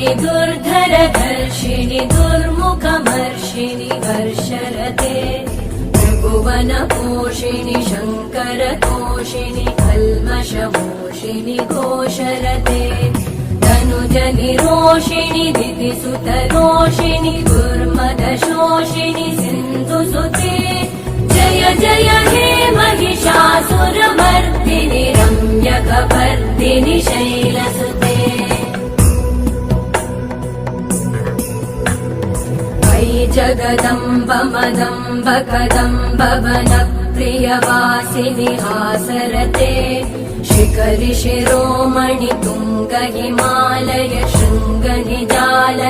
वर्षिणि दुर्धरधर्षिणि दुर्मुखमर्षिणि वर्षरते त्रिभुवनपोषिणि शङ्करतोषिणि कल्मषमोषिणि घोषरते धनुजनिरोषिणि दितिसुतरोषिणि दुर्मदशोषिणि सिन्धुसुते जय जय हे महिषासुरमर्दिनि रम्यकपर्दिनि शैलसुते अयि जगदम्ब मदम्ब कदम्ब वनप्रियवासिनि हासरते शिखरि शिरोमणि तुङ्ग हिमालय शृङ्ग निजाल